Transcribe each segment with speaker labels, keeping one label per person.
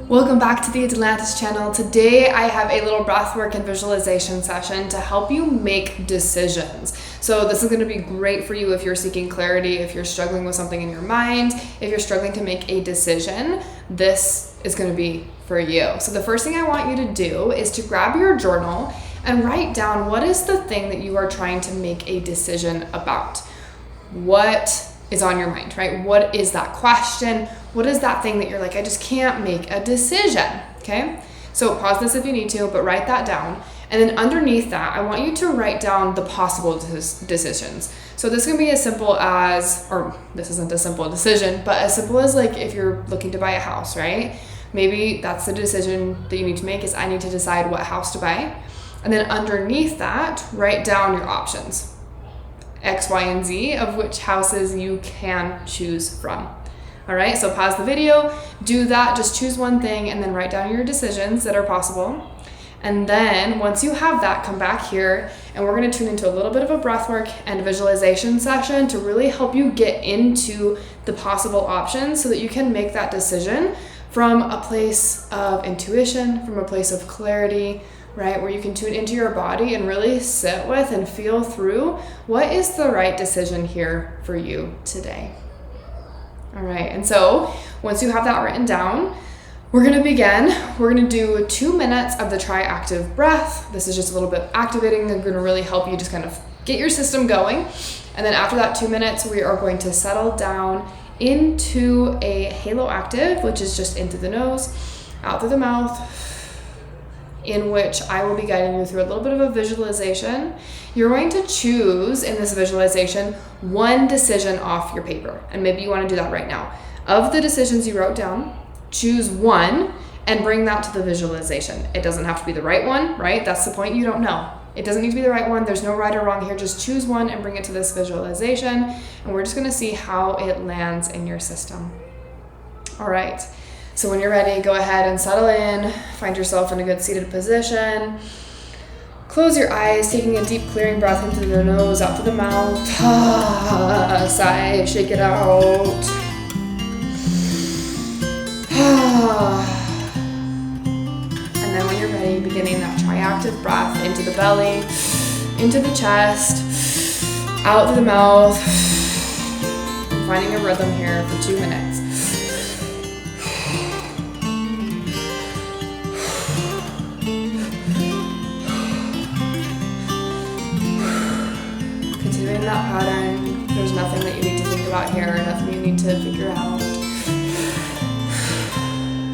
Speaker 1: Welcome back to the Atlantis channel. Today I have a little breathwork and visualization session to help you make decisions. So this is going to be great for you if you're seeking clarity, if you're struggling with something in your mind, if you're struggling to make a decision, this is going to be for you. So the first thing I want you to do is to grab your journal and write down what is the thing that you are trying to make a decision about. What is on your mind, right? What is that question? What is that thing that you're like, I just can't make a decision, okay? So pause this if you need to, but write that down. And then underneath that, I want you to write down the possible decisions. So this can be as simple as, or this isn't a simple decision, but as simple as like if you're looking to buy a house, right? Maybe that's the decision that you need to make is I need to decide what house to buy. And then underneath that, write down your options. X, Y, and Z of which houses you can choose from. All right, so pause the video, do that, just choose one thing and then write down your decisions that are possible. And then once you have that, come back here and we're gonna tune into a little bit of a breathwork and visualization session to really help you get into the possible options so that you can make that decision from a place of intuition, from a place of clarity, right? Where you can tune into your body and really sit with and feel through what is the right decision here for you today. All right, and so once you have that written down, we're gonna begin. We're gonna do 2 minutes of the tri-active breath. This is just a little bit activating. They're gonna really help you just kind of get your system going. And then after that 2 minutes, we are going to settle down into a halo active, which is just in through the nose, out through the mouth, in which I will be guiding you through a little bit of a visualization. You're going to choose in this visualization one decision off your paper. And maybe you want to do that right now. Of the decisions you wrote down, choose one and bring that to the visualization. It doesn't have to be the right one, right? That's the point. You don't know. It doesn't need to be the right one. There's no right or wrong here. Just choose one and bring it to this visualization. And we're just going to see how it lands in your system. All right. So when you're ready, go ahead and settle in, find yourself in a good seated position. Close your eyes, taking a deep clearing breath in through the nose, out through the mouth. Sigh, shake it out. And then when you're ready, beginning that tri-active breath into the belly, into the chest, out through the mouth. And finding a rhythm here for 2 minutes. That pattern. There's nothing that you need to think about here, nothing you need to figure out.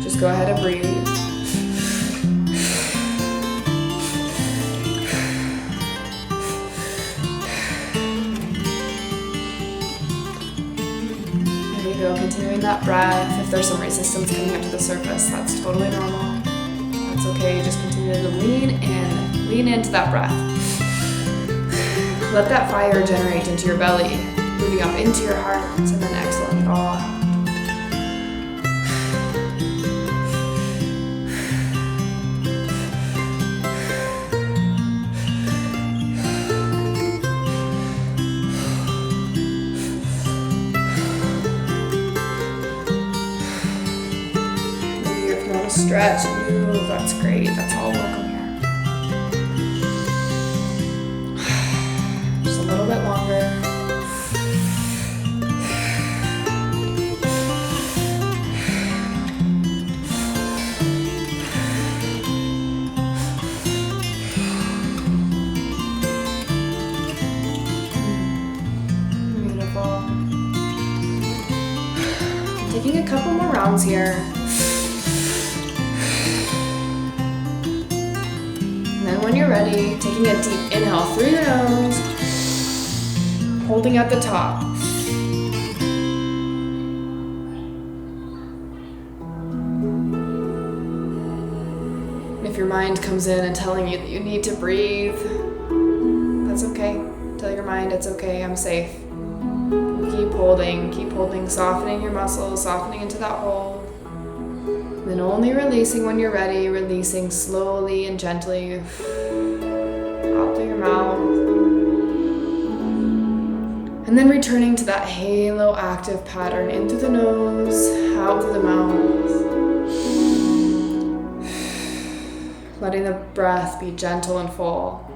Speaker 1: Just go ahead and breathe. There you go, continuing that breath. If there's some resistance coming up to the surface, that's totally normal. That's okay, just continue to lean into that breath. Let that fire generate into your belly, moving up into your heart, and then exhaling it all out. Maybe if you want to stretch and move, that's great. That's all welcome here. A little bit longer. Beautiful. Taking a couple more rounds here. And then when you're ready, taking a deep inhale through your nose, holding at the top. If your mind comes in and telling you that you need to breathe, that's okay. Tell your mind it's okay, I'm safe. Keep holding, softening your muscles, softening into that hold. Then only releasing when you're ready, releasing slowly and gently out through your mouth. And then returning to that halo active pattern in through the nose, out through the mouth. Letting the breath be gentle and full.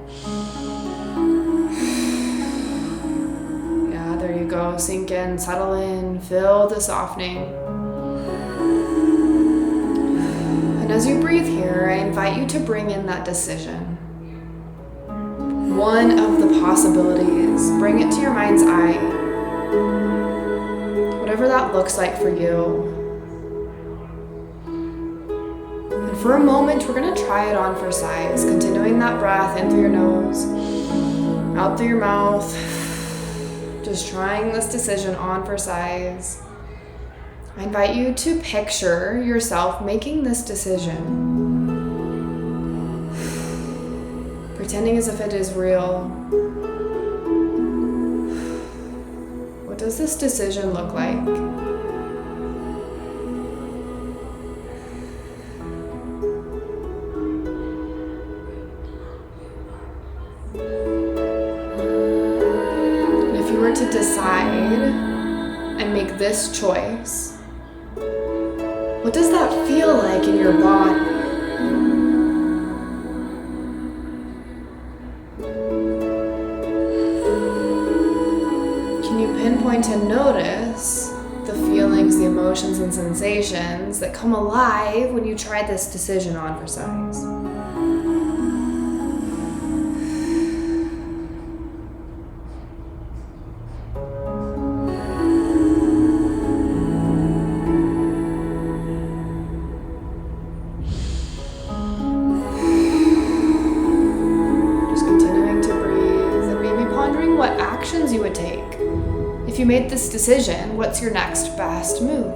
Speaker 1: Yeah, there you go. Sink in, settle in, feel the softening. And as you breathe here, I invite you to bring in that decision. One of the possibilities. Bring it to your mind's eye. Whatever that looks like for you. And for a moment, we're going to try it on for size. Continuing that breath in through your nose, out through your mouth. Just trying this decision on for size. I invite you to picture yourself making this decision. Pretending as if it is real. What does this decision look like? And if you were to decide and make this choice, what does that feel like in your body? Pinpoint and notice the feelings, the emotions, and sensations that come alive when you try this decision on for size. Just continuing to breathe and maybe pondering what actions you would take. If you made this decision, what's your next best move?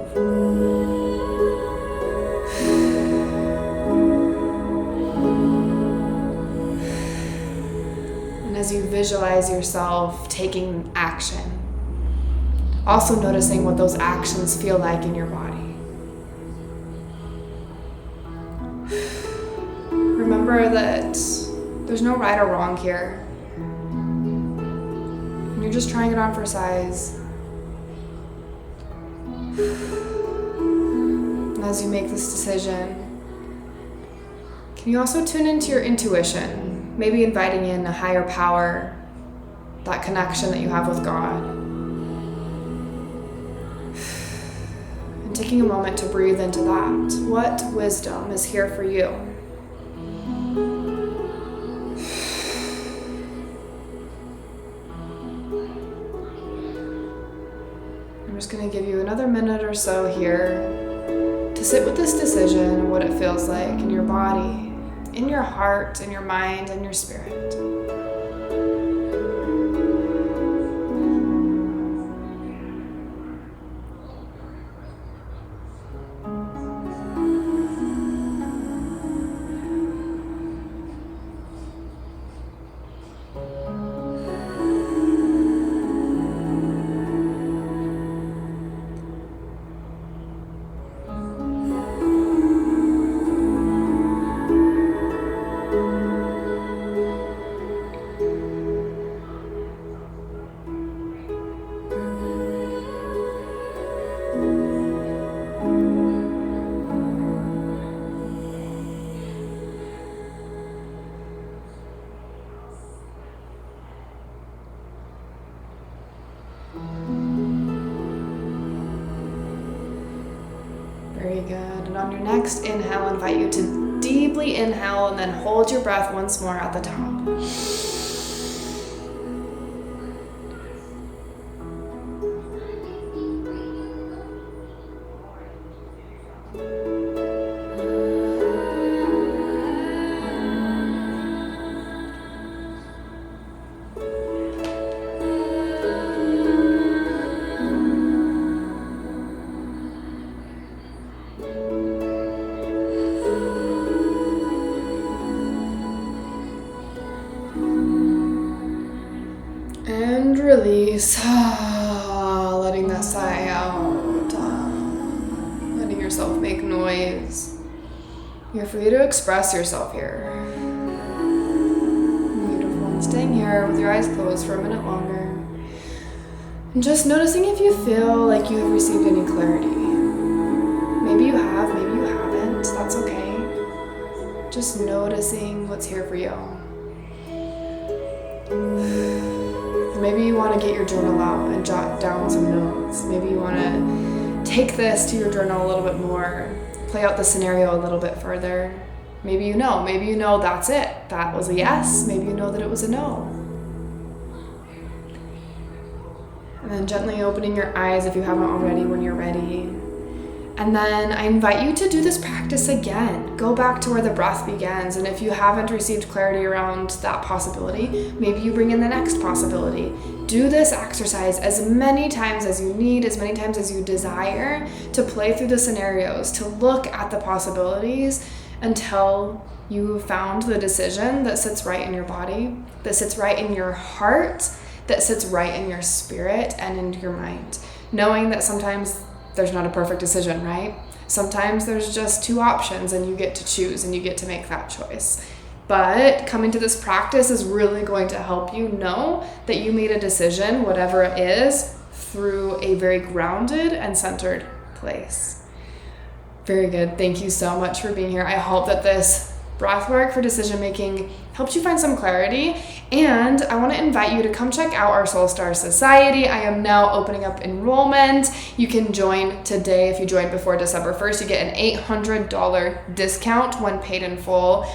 Speaker 1: And as you visualize yourself taking action, also noticing what those actions feel like in your body. Remember that there's no right or wrong here. You're just trying it on for size. And as you make this decision, can you also tune into your intuition? Maybe inviting in a higher power, that connection that you have with God. And taking a moment to breathe into that. What wisdom is here for you? I'm just going to give you another minute or so here to sit with this decision and what it feels like in your body, in your heart, in your mind, and your spirit. Very good. And on your next inhale, I invite you to deeply inhale and then hold your breath once more at the top. And release, letting that sigh out, letting yourself make noise. You're free to express yourself here. Beautiful. And staying here with your eyes closed for a minute longer. And just noticing if you feel like you have received any clarity. Maybe you have, maybe you haven't. That's okay. Just noticing what's here for you. Maybe you want to get your journal out and jot down some notes. Maybe you want to take this to your journal a little bit more, play out the scenario a little bit further. Maybe you know that's it. That was a yes. Maybe you know that it was a no. And then gently opening your eyes if you haven't already when you're ready. And then I invite you to do this practice again. Go back to where the breath begins. And if you haven't received clarity around that possibility, maybe you bring in the next possibility. Do this exercise as many times as you need, as many times as you desire, to play through the scenarios, to look at the possibilities until you have found the decision that sits right in your body, that sits right in your heart, that sits right in your spirit and in your mind. Knowing that sometimes there's not a perfect decision, right? Sometimes there's just two options and you get to choose and you get to make that choice. But coming to this practice is really going to help you know that you made a decision, whatever it is, through a very grounded and centered place. Very good. Thank you so much for being here. I hope that this breath work for decision making helps you find some clarity. And I want to invite you to come check out our Soul Star Society. I am now opening up enrollment. You can join today. If you join before December 1st, you get an $800 discount when paid in full.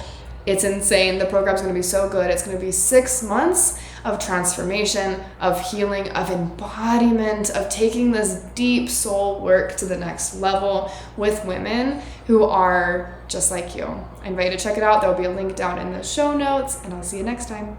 Speaker 1: It's insane. The program's going to be so good. It's going to be 6 months of transformation, of healing, of embodiment, of taking this deep soul work to the next level with women who are just like you. I invite you to check it out. There'll be a link down in the show notes, and I'll see you next time.